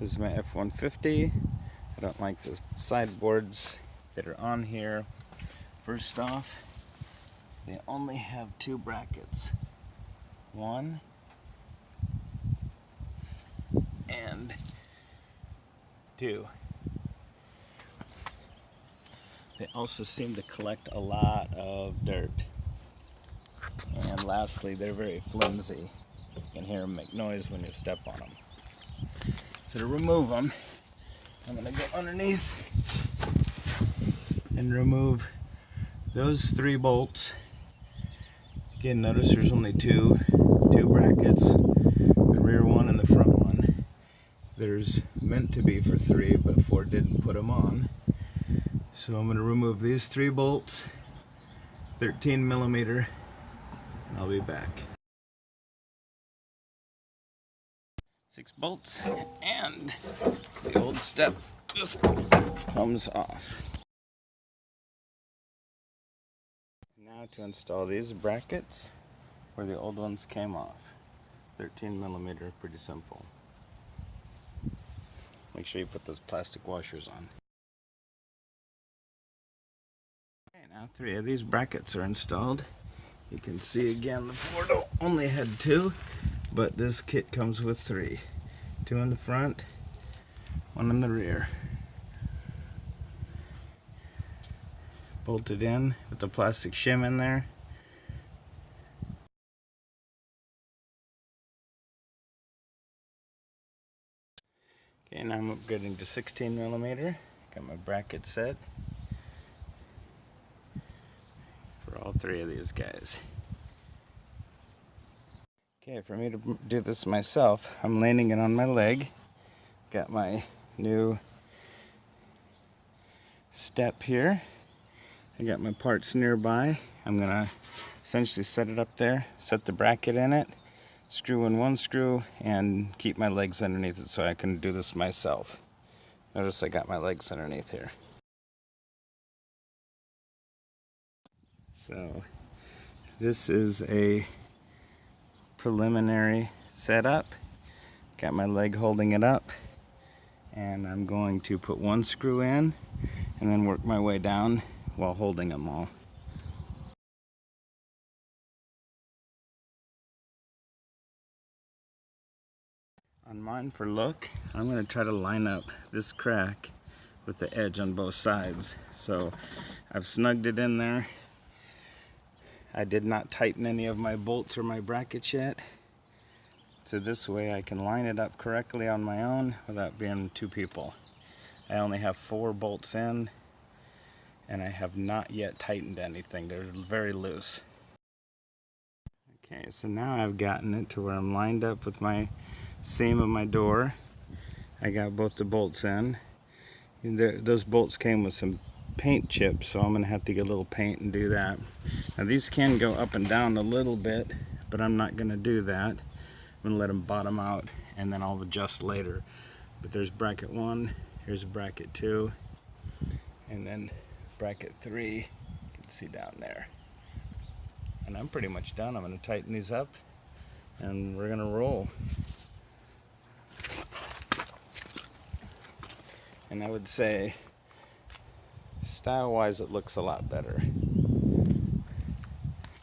This is my F-150. I don't like the sideboards that are on here. First off, they only have two brackets. One and two. They also seem to collect a lot of dirt. And lastly, they're very flimsy. You can hear them make noise when you step on them. So to remove them, I'm going to go underneath and remove those three bolts. Again, notice there's only two brackets, the rear one and the front one. There's meant to be for three, but Ford didn't put them on. So I'm going to remove these three bolts, 13 millimeter, and I'll be back. 6 bolts, and the old step just comes off. Now to install these brackets where the old ones came off. 13 millimeter, pretty simple. Make sure you put those plastic washers on. Okay, now 3 of these brackets are installed. You can see again the Ford only had 2, but this kit comes with 3. 2 in the front, 1 in the rear. Bolted in with the plastic shim in there. Okay, now I'm upgrading to 16 millimeter. Got my bracket set for all 3 of these guys. Okay, for me to do this myself, I'm landing it on my leg. Got my new step here. I got my parts nearby. I'm gonna essentially set it up there, set the bracket in it, screw in one screw, and keep my legs underneath it so I can do this myself. Notice I got my legs underneath here. So this is a preliminary setup. Got my leg holding it up, and I'm going to put one screw in and then work my way down while holding them all. On mine for look, I'm going to try to line up this crack with the edge on both sides. So I've snugged it in there. I did not tighten any of my bolts or my brackets yet. So this way I can line it up correctly on my own without being 2 people. I only have 4 bolts in, and I have not yet tightened anything. They're very loose. Okay, so now I've gotten it to where I'm lined up with my seam of my door. I got both the bolts in. Those bolts came with some paint chips, so I'm going to have to get a little paint and do that. Now these can go up and down a little bit, but I'm not going to do that. I'm going to let them bottom out, and then I'll adjust later. But there's bracket 1, here's bracket 2, and then bracket 3, you can see down there. And I'm pretty much done. I'm going to tighten these up, and we're going to roll. And I would say, style-wise, it looks a lot better.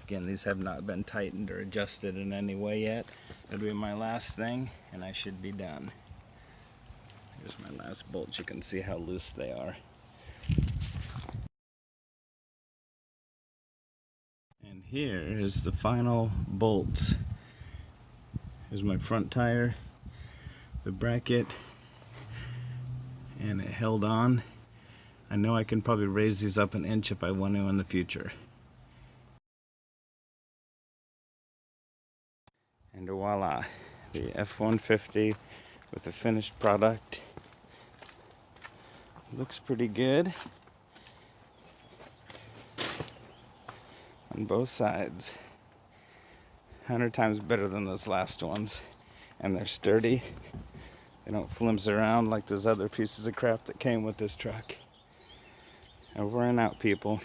Again, these have not been tightened or adjusted in any way yet. That'll be my last thing, and I should be done. Here's my last bolts. You can see how loose they are. And here is the final bolts. Here's my front tire, the bracket, and it held on. I know I can probably raise these up an inch if I want to in the future. And voila, the F-150 with the finished product. Looks pretty good on both sides. 100 times better than those last ones. And they're sturdy. They don't flimsy around like those other pieces of crap that came with this truck. Over and out, people.